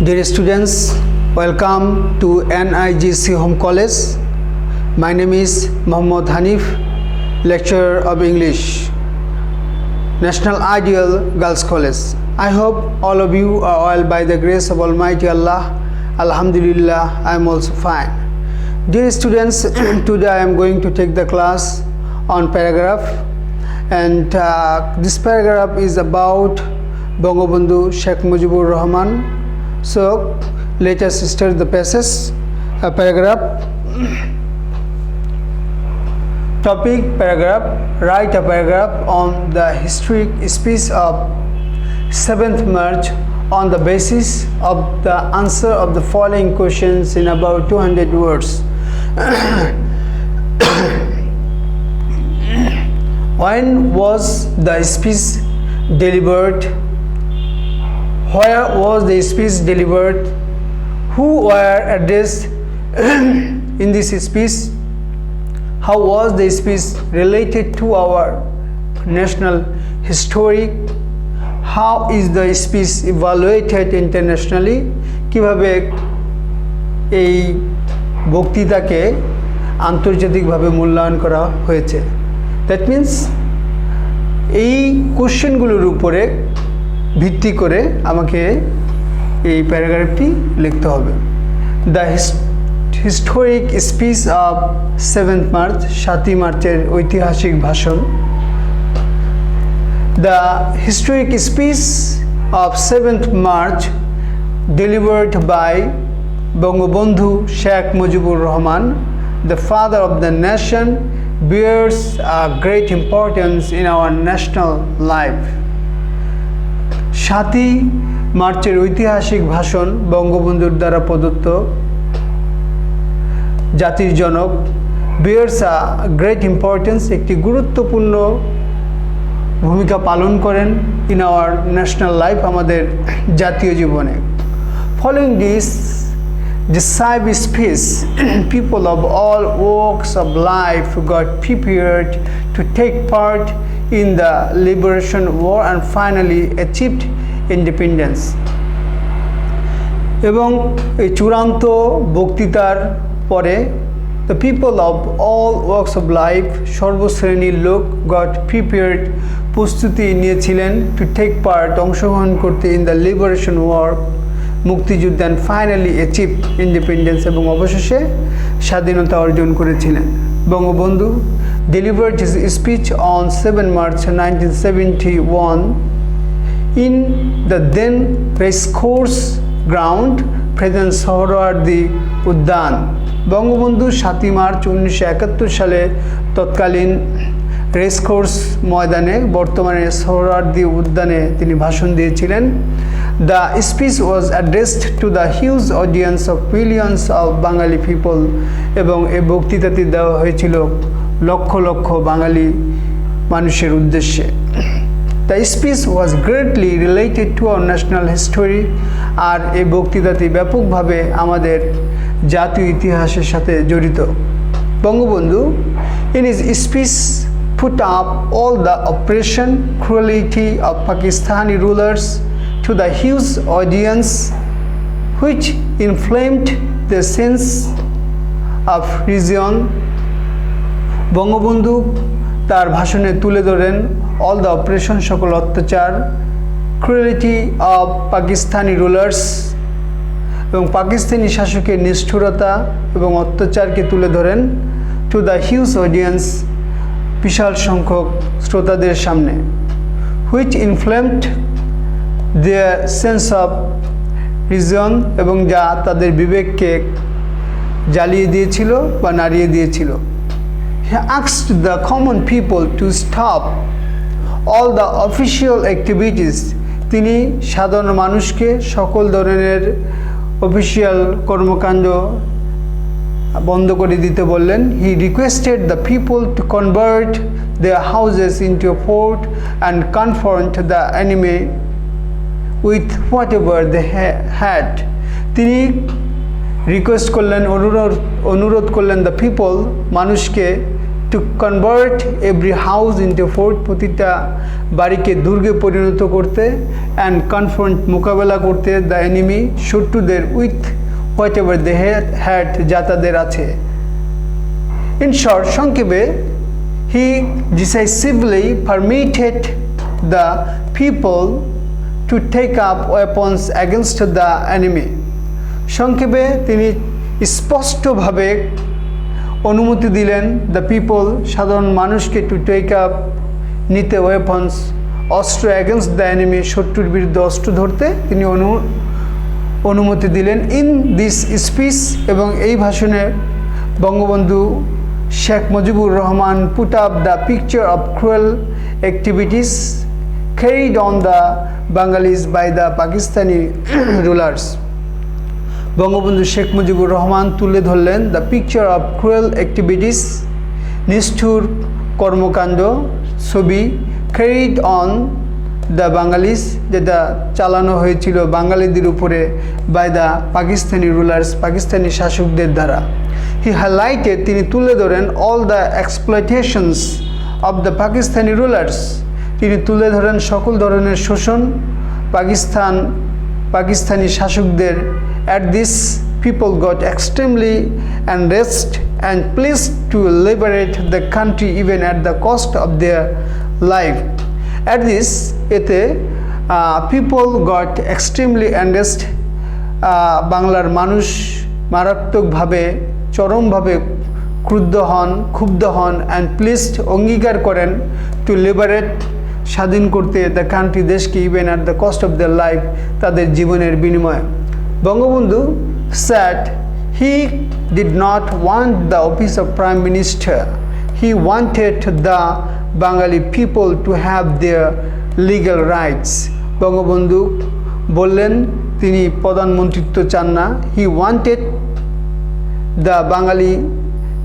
Dear students, welcome to NIGC Home College. My name is Muhammad Hanif, lecturer of English, National Ideal Girls College. I hope all of you are well by the grace of Almighty Allah. Alhamdulillah, I am also fine. Dear students, today I am going to take the class on paragraph, and this paragraph is about Bangabandhu Sheikh Mujibur Rahman. So let us start the passage. Paragraph. Topic paragraph. Write a paragraph on the historic speech of 7th March on the basis of the answer of the following questions in about 200 words. When was the speech delivered? Where was the speech delivered? Who were addressed in this speech? How was the speech related to our national history? How is the speech evaluated internationally? কিভাবে এই বক্তৃতাকে আন্তর্জাতিকভাবে মূল্যায়ন করা হয়েছে? That means এই কোশ্চেনগুলোর উপরে ভিত্তি করে আমাকে এই প্যারাগ্রাফটি লিখতে হবে। The historic speech of 7th March, 7ই মার্চের ঐতিহাসিক ভাষণ। The historic speech of 7th March delivered by Bangabandhu Sheikh Mujibur Rahman, the father of the nation, bears a great importance in our national life. 7ই মার্চের ঐতিহাসিক ভাষণ বঙ্গবন্ধুর দ্বারা প্রদত্ত জাতির জনক bears a great importance, একটি গুরুত্বপূর্ণ ভূমিকা পালন করেন in our national life, আমাদের জাতীয় জীবনে। Following this decisive speech, people of all walks of life got prepared to take part in the liberation war and finally achieved independence. এবং এই চূড়ান্ত বক্তৃতার পরে the people of all walks of life, সর্বশ্রেণীর লোক got prepared, প্রস্তুতি নিয়েছিলেন to take part, অংশগ্রহণ করতে in the liberation war, মুক্তিযুদ্ধ, and finally achieved independence, এবং অবশেষে স্বাধীনতা অর্জন করেছিলেন। Bangabandhu delivered his speech on 7 March 1971 in the then racecourse ground, present Suhrawardy উদ্যান। বঙ্গবন্ধু 7ই মার্চ 1971 সালে তৎকালীন রেসকোর্স ময়দানে, বর্তমানে সোহরাওয়ার্দী উদ্যানে তিনি ভাষণ দিয়েছিলেন। The speech was addressed to the huge audience of millions of Bengali people, এবং এই বক্তৃতাটি দেওয়া হয়েছিল লক্ষ লক্ষ বাঙালি মানুষের উদ্দেশ্যে। The speech was greatly related to our national history, আর এই বক্তৃতাটি ব্যাপকভাবে আমাদের জাতীয় ইতিহাসের সাথে জড়িত। Bangabandhu in his speech put up all the oppression, cruelty of Pakistani rulers to the huge audience, which inflamed the sense of region. Bangabandhu তার ভাষণে তুলে ধরেন all the oppression, সকল অত্যাচার, cruelty of Pakistani rulers, এবং পাকিস্তানি শাসকের নিষ্ঠুরতা এবং অত্যাচারকে তুলে ধরেন to the huge audience, বিশাল সংখ্যক শ্রোতাদের সামনে, which inflamed their sense of reason, এবং যা তাদের বিবেককে জ্বালিয়ে দিয়েছিল বা নাড়িয়ে দিয়েছিল। He asked the common people to stop all the official activities, তিনি সাধারণ মানুষকে সকল ধরনের অফিসিয়াল কর্মকাণ্ড বন্ধ করে দিতে বললেন। He requested the people to convert their houses into a fort and confront the enemy with whatever they had. তিনি রিকোয়েস্ট করলেন, অনুরোধ করলেন the people, মানুষকে to convert every house into fort, প্রতিটা বাড়িকে দুর্গে পরিণত করতে, and confront মোকাবেলা করতে the enemy শত্রুদের with whatever they had যা তাদের আছে। In short, সংক্ষেপে, he decisively permitted the people to take up weapons against the enemy। সংক্ষেপে তিনি স্পষ্টভাবে অনুমতি দিলেন দ্য পিপল সাধারণ মানুষকে টু টেক আপ নিতে ওয়েপন্স অস্ত্র অ্যাগেন্স্ট দ্য এনিমি শত্রুর বিরুদ্ধে অস্ত্র ধরতে তিনি অনুমতি দিলেন। ইন দিস স্পিচ এবং এই ভাষণে Bangabandhu Sheikh Mujibur Rahman put up the picture of cruel activities carried on the Bengalis by the Pakistani rulers। Bangabandhu Sheikh Mujibur Rahman তুলে ধরলেন the picture of cruel activities নিষ্ঠুর কর্মকাণ্ড ছবি ক্যারিড অন দ্য বাঙালিস যেটা চালানো হয়েছিল বাঙালিদের উপরে by the Pakistani rulers Pakistani শাসকদের দ্বারা। হি হাইলাইটেড তিনি তুলে ধরেন all the exploitations of the Pakistani rulers তিনি তুলে ধরেন সকল ধরনের শোষণ পাকিস্তানি শাসকদের। At this, people got extremely enraged and pleased to liberate the country even at the cost of their life। At this, এতে people got extremely enraged, বাংলার মানুষ মারাত্মকভাবে চরমভাবে ক্ষুব্ধ হন and pleased অঙ্গীকার করেন to liberate স্বাধীন করতে দ্য কান্ট্রি দেশকে even at the cost of their life তাদের জীবনের বিনিময়ে। Bangabandhu said he did not want the office of Prime Minister, he wanted the Bengali people to have their legal rights। Bangabandhu বললেন তিনি প্রধানমন্ত্রিত্ব চান না, he wanted the Bengali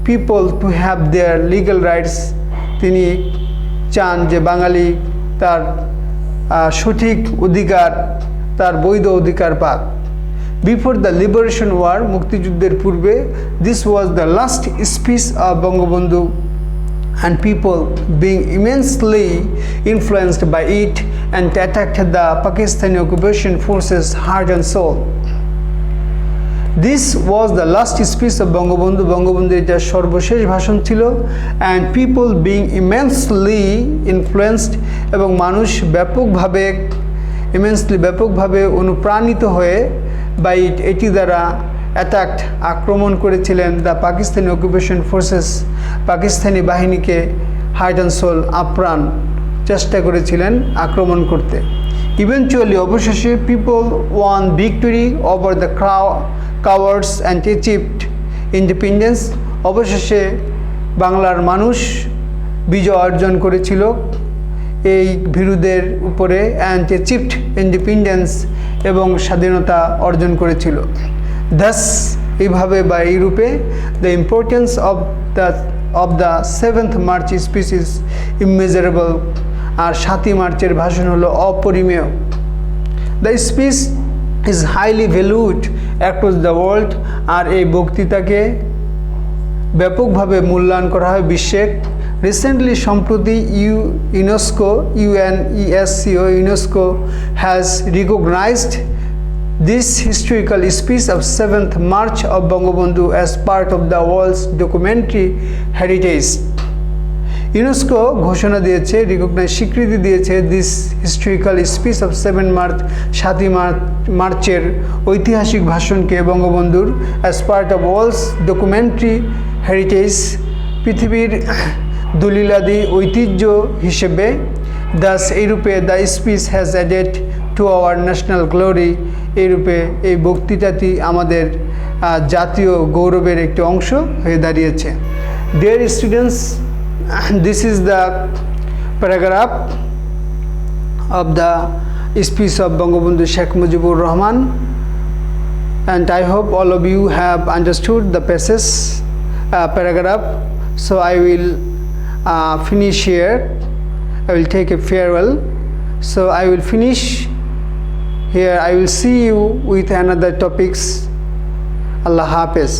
people to have their legal rights, তিনি চান যে বাঙালি তার সঠিক অধিকার তার বৈধ অধিকার পাক। বিফোর দ্য লিবারেশন ওয়ার মুক্তিযুদ্ধের পূর্বে this was the last speech of Bangabandhu and people being immensely influenced by it and attacked the Pakistani occupation forces heart and soul। This was the last speech of Bangabandhu. বঙ্গবন্ধুর এটা সর্বশেষ ভাষণ ছিল। and people being immensely influenced এবং মানুষ ব্যাপকভাবে অনুপ্রাণিত হয়ে by it এটি দ্বারা অ্যাটাকড আক্রমণ করেছিলেন the Pakistani occupation forces Pakistani বাহিনীকে হার্ট অ্যান্ড সোল আপ্রাণ চেষ্টা করেছিলেন আক্রমণ করতে। ইভেনচুয়ালি অবশেষে people one victory over the cowards and achieved independence. অবশেষে বাংলার মানুষ বিজয় অর্জন করেছিল এই ভীরুদের উপরে অ্যান্ড অ্যাচিভড ইন্ডিপেন্ডেন্স এবং স্বাধীনতা অর্জন করেছিল। দাস এইভাবে বা এই রূপে the importance of the 7th March speech is immeasurable. আর 7ই মার্চের ভাষণ হলো অপরিমেয়। The speech is highly valued across the world. আর এই বক্তৃতাকে ব্যাপকভাবে মূল্যায়ন করা হয় বিশ্বে। রিসেন্টলি সম্প্রতি UNESCO has recognised this historical speech of 7th March of Bangabandhu as part of the world's documentary heritage। UNESCO ঘোষণা দিয়েছে স্বীকৃতি দিয়েছে দিস হিস্টোরিক্যাল স্পিচ অফ 7ই মার্চের ঐতিহাসিক ভাষণকে বঙ্গবন্ধুর as part of world's documentary heritage পৃথিবীর দলিলাদি ঐতিহ্য হিসেবে। দাস এইরূপে the speech has added to our national glory. এইরূপে এই বক্তৃতাটি আমাদের জাতীয় গৌরবের একটি অংশ হয়ে দাঁড়িয়েছে। Dear students, this is the paragraph of the speech of Bangabandhu Sheikh Mujibur Rahman and I hope all of you have understood the paragraph. So I will finish here. I will take a farewell. So I will finish here. I will see you with another topics. Allah Hafiz.